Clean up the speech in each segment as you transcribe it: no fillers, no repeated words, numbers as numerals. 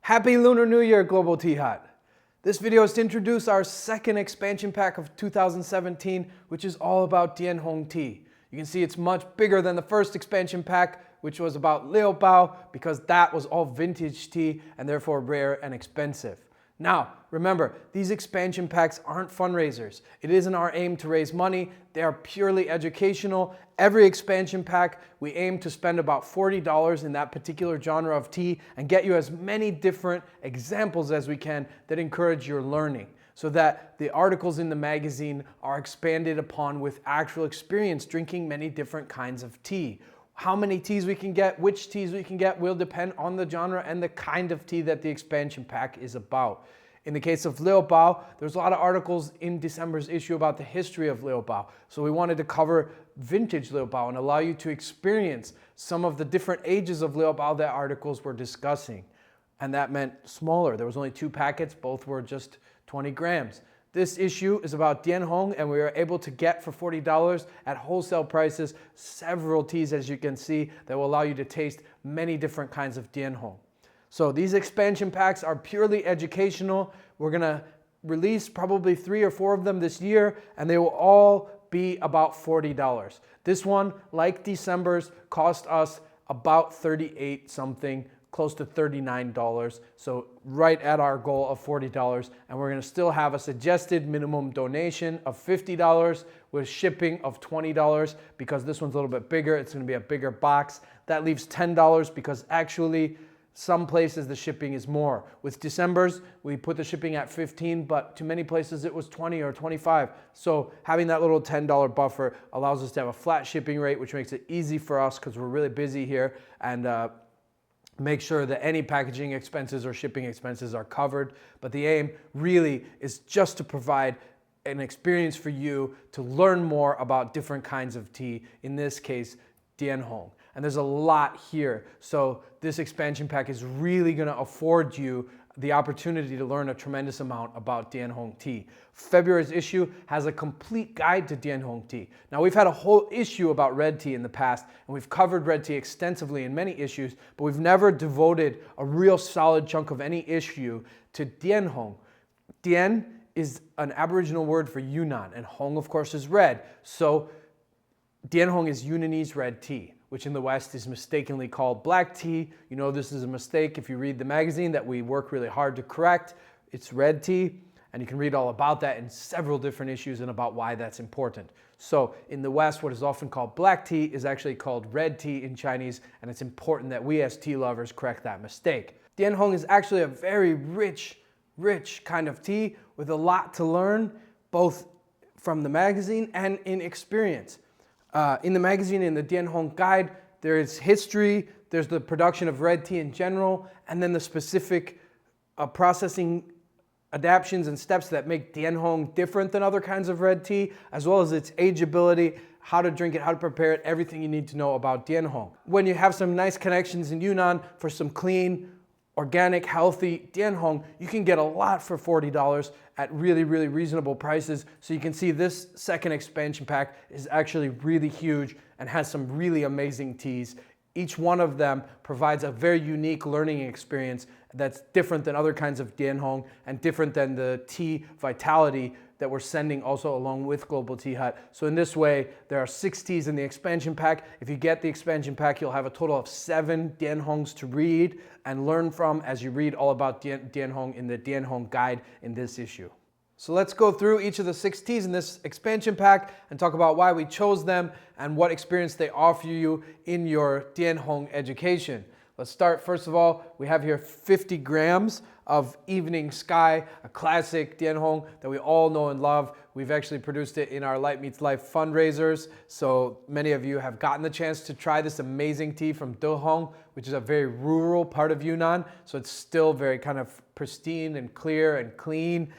Happy Lunar New Year, Global Tea Hut! This video is to introduce our second expansion pack of 2017, which is all about Dian Hong tea. You can see it's much bigger than the first expansion pack, which was about Liu Bao, because that was all vintage tea and therefore rare and expensive. Now, remember, these expansion packs aren't fundraisers. It isn't our aim to raise money. They are purely educational. Every expansion pack, we aim to spend about $40 in that particular genre of tea and get you as many different examples as we can that encourage your learning, so that the articles in the magazine are expanded upon with actual experience drinking many different kinds of tea. How many teas we can get, which teas we can get, will depend on the genre and the kind of tea that the expansion pack is about. In the case of Liu Bao, there's a lot of articles in December's issue about the history of Liu Bao. So we wanted to cover vintage Liu Bao and allow you to experience some of the different ages of Liu Bao that articles were discussing. And that meant smaller. There was only 2 packets, both were just 20 grams. This issue is about Dian Hong, and we were able to get for $40 at wholesale prices several teas, as you can see, that will allow you to taste many different kinds of Dian Hong. So these expansion packs are purely educational. We're gonna release probably 3 or 4 of them this year, and they will all be about $40. This one, like December's, cost us about 38 something, close to $39, so right at our goal of $40, and we're gonna still have a suggested minimum donation of $50 with shipping of $20, because this one's a little bit bigger. It's gonna be a bigger box. That leaves $10 because actually some places the shipping is more. With December's, we put the shipping at $15, but to many places it was $20 or $25. So having that little $10 buffer allows us to have a flat shipping rate, which makes it easy for us because we're really busy here, and make sure that any packaging expenses or shipping expenses are covered. But the aim really is just to provide an experience for you to learn more about different kinds of tea, in this case, Dian Hong. And there's a lot here. So this expansion pack is really gonna afford you the opportunity to learn a tremendous amount about Dian Hong tea. February's issue has a complete guide to Dian Hong tea. Now, we've had a whole issue about red tea in the past, and we've covered red tea extensively in many issues, but we've never devoted a real solid chunk of any issue to Dian Hong. Dian is an Aboriginal word for Yunnan, and Hong, of course, is red. So Dian Hong is Yunnanese red tea, which in the West is mistakenly called black tea. You know this is a mistake if you read the magazine that we work really hard to correct. It's red tea, and you can read all about that in several different issues and about why that's important. So in the West, what is often called black tea is actually called red tea in Chinese, and it's important that we as tea lovers correct that mistake. Dian Hong is actually a very rich kind of tea with a lot to learn, both from the magazine and in experience. In the magazine, in the Dian Hong guide, there is history, there's the production of red tea in general, and then the specific processing adaptations and steps that make Dian Hong different than other kinds of red tea, as well as its ageability, how to drink it, how to prepare it, everything you need to know about Dian Hong. When you have some nice connections in Yunnan for some clean, organic, healthy Dian Hong, you can get a lot for $40 at really reasonable prices. So you can see this second expansion pack is actually really huge and has some really amazing teas. Each one of them provides a very unique learning experience that's different than other kinds of Dian Hong and different than the tea vitality that we're sending also along with Global Tea Hut. So in this way, there are 6 teas in the expansion pack. If you get the expansion pack, you'll have a total of 7 Dian Hongs to read and learn from as you read all about Dian Hong in the Dian Hong guide in this issue. So let's go through each of the 6 teas in this expansion pack and talk about why we chose them and what experience they offer you in your Dian Hong education. Let's start, first of all, we have here 50 grams of Evening Sky, a classic Dian Hong that we all know and love. We've actually produced it in our Light Meets Life fundraisers, so many of you have gotten the chance to try this amazing tea from De Hong, which is a very rural part of Yunnan, so it's still very kind of pristine and clear and clean.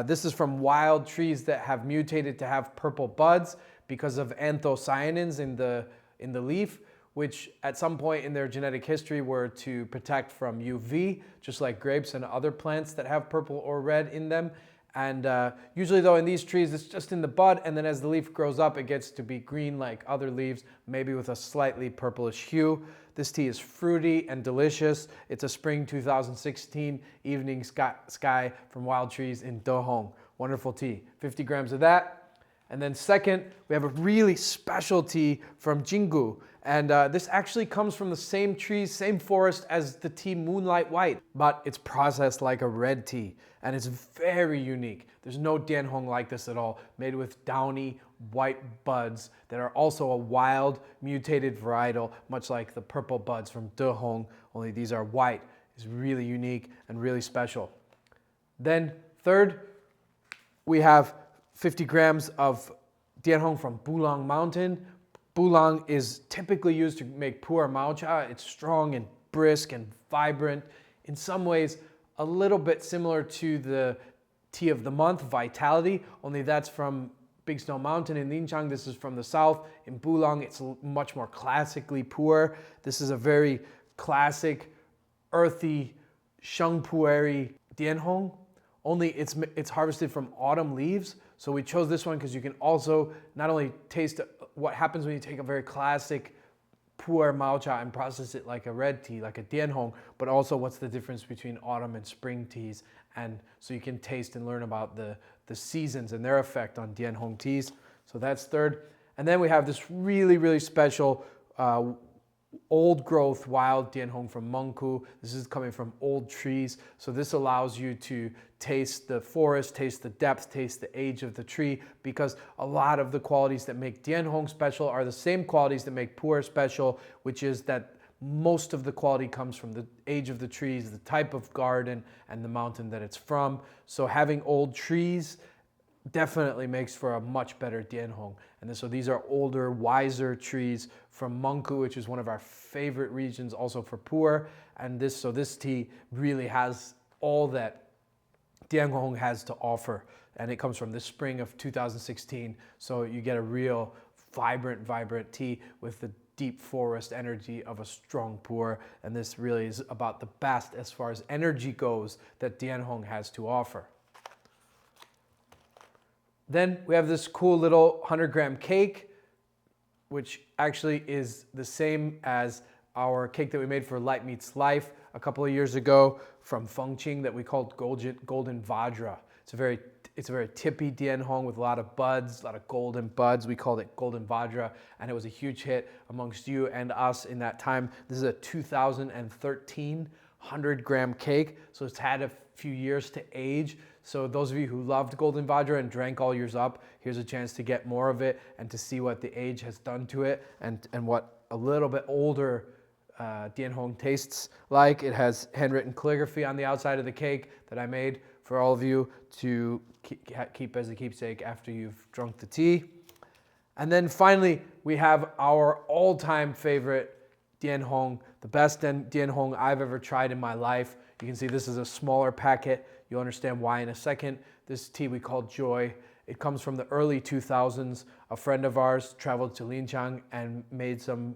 This is from wild trees that have mutated to have purple buds because of anthocyanins in the leaf, which at some point in their genetic history were to protect from UV, just like grapes and other plants that have purple or red in them. And usually though in these trees, it's just in the bud, and then as the leaf grows up, it gets to be green like other leaves, maybe with a slightly purplish hue. This tea is fruity and delicious. It's a spring 2016 evening sky from wild trees in Dehong. Wonderful tea. 50 grams of that. And then second, we have a really special tea from Jingu. And this actually comes from the same trees, same forest as the tea Moonlight White, but it's processed like a red tea. And it's very unique. There's no Dianhong like this at all, made with downy white buds that are also a wild mutated varietal, much like the purple buds from Dehong, only these are white. It's really unique and really special. Then third, we have 50 grams of Dianhong from Bulong Mountain. Bulong is typically used to make pu'er maocha. It's strong and brisk and vibrant. In some ways, a little bit similar to the tea of the month, Vitality, only that's from Big Snow Mountain in Lincang. This is from the south. In Bulong, it's much more classically pu'er. This is a very classic, earthy, shengpu'er Dianhong. Only it's harvested from autumn leaves. So we chose this one because you can also not only taste what happens when you take a very classic pu'er maocha and process it like a red tea, like a Dianhong, but also what's the difference between autumn and spring teas. And so you can taste and learn about the seasons and their effect on Dianhong teas. So that's third. And then we have this really, really special old growth wild Dianhong from Monku. This is coming from old trees. So this allows you to taste the forest, taste the depth, taste the age of the tree, because a lot of the qualities that make Dianhong special are the same qualities that make pu'er special, which is that most of the quality comes from the age of the trees, the type of garden, and the mountain that it's from. So having old trees definitely makes for a much better Dianhong. And so these are older, wiser trees from Monku, which is one of our favorite regions also for pu'er. And this tea really has all that Dianhong has to offer. And it comes from the spring of 2016. So you get a real vibrant tea with the deep forest energy of a strong pu'er. And this really is about the best as far as energy goes that Dianhong has to offer. Then we have this cool little 100-gram cake, which actually is the same as our cake that we made for Light Meets Life a couple of years ago from Feng Qing that we called Golden Vajra. It's a very tippy Dianhong with a lot of buds, a lot of golden buds. We called it Golden Vajra, and it was a huge hit amongst you and us in that time. This is a 2013 100-gram cake, so it's had a few years to age. So those of you who loved Golden Vajra and drank all yours up, here's a chance to get more of it and to see what the age has done to it and what a little bit older Dianhong tastes like. It has handwritten calligraphy on the outside of the cake that I made for all of you to keep as a keepsake after you've drunk the tea. And then finally, we have our all-time favorite Dianhong, the best Dianhong I've ever tried in my life. You can see this is a smaller packet. You'll understand why in a second. This tea we call Joy. It comes from the early 2000s. A friend of ours traveled to Lincang and made some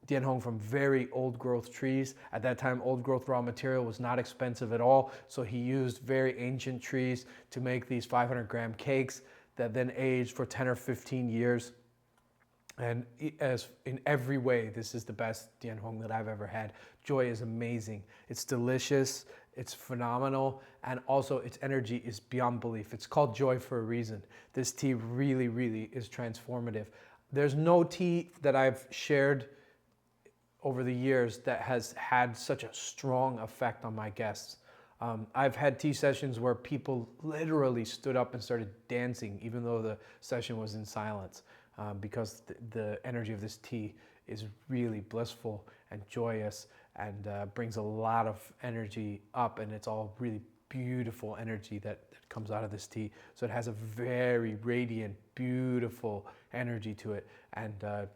Dianhong from very old growth trees. At that time, old growth raw material was not expensive at all. So he used very ancient trees to make these 500-gram cakes that then aged for 10 or 15 years. And as in every way, this is the best Dianhong that I've ever had. Joy is amazing. It's delicious, it's phenomenal, and also its energy is beyond belief. It's called Joy for a reason. This tea really, really is transformative. There's no tea that I've shared over the years that has had such a strong effect on my guests. I've had tea sessions where people literally stood up and started dancing, even though the session was in silence. Because the energy of this tea is really blissful and joyous and brings a lot of energy up, and it's all really beautiful energy that comes out of this tea. So it has a very radiant, beautiful energy to it. And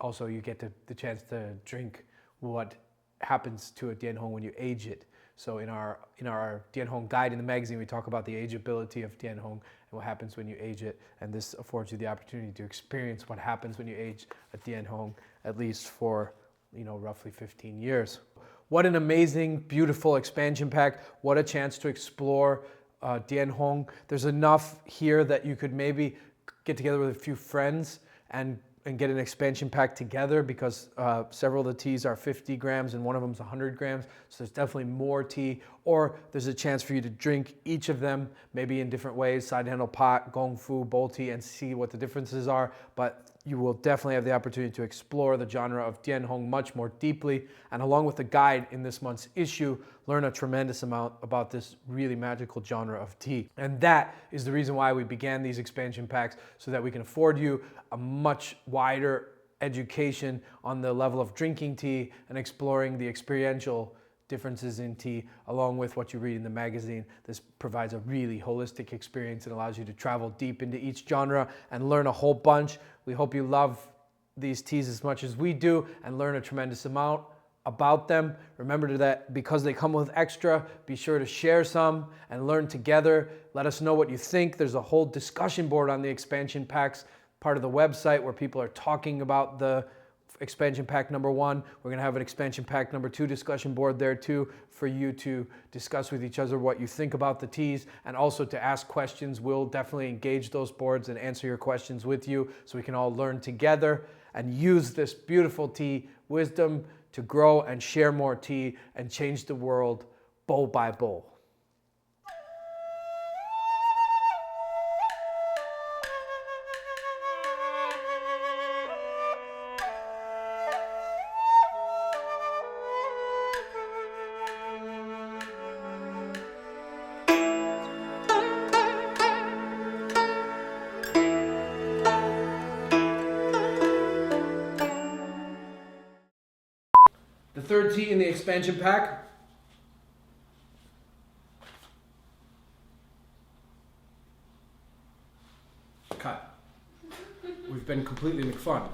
also you get the chance to drink what happens to a Dianhong when you age it. So in our Dianhong guide in the magazine, we talk about the ageability of Dianhong and what happens when you age it. And this affords you the opportunity to experience what happens when you age a Dianhong, at least for roughly 15 years. What an amazing, beautiful expansion pack. What a chance to explore Dian Hong. There's enough here that you could maybe get together with a few friends and get an expansion pack together, because several of the teas are 50 grams and one of them is 100 grams. So there's definitely more tea, or there's a chance for you to drink each of them maybe in different ways, side handle pot, gong fu, bowl tea, and see what the differences are. But you will definitely have the opportunity to explore the genre of Dian Hong much more deeply. And along with the guide in this month's issue, learn a tremendous amount about this really magical genre of tea. And that is the reason why we began these expansion packs, so that we can afford you a much wider education on the level of drinking tea and exploring the experiential differences in tea, along with what you read in the magazine. This provides a really holistic experience and allows you to travel deep into each genre and learn a whole bunch. We hope you love these teas as much as we do and learn a tremendous amount about them. Remember that because they come with extra, be sure to share some and learn together. Let us know what you think. There's a whole discussion board on the expansion packs, part of the website, where people are talking about the expansion pack number 1. We're going to have an expansion pack number 2 discussion board there too, for you to discuss with each other what you think about the teas, and also to ask questions. We'll definitely engage those boards and answer your questions with you, so we can all learn together and use this beautiful tea wisdom to grow and share more tea and change the world bowl by bowl. The third tea in the expansion pack, cut. We've been completely McFund.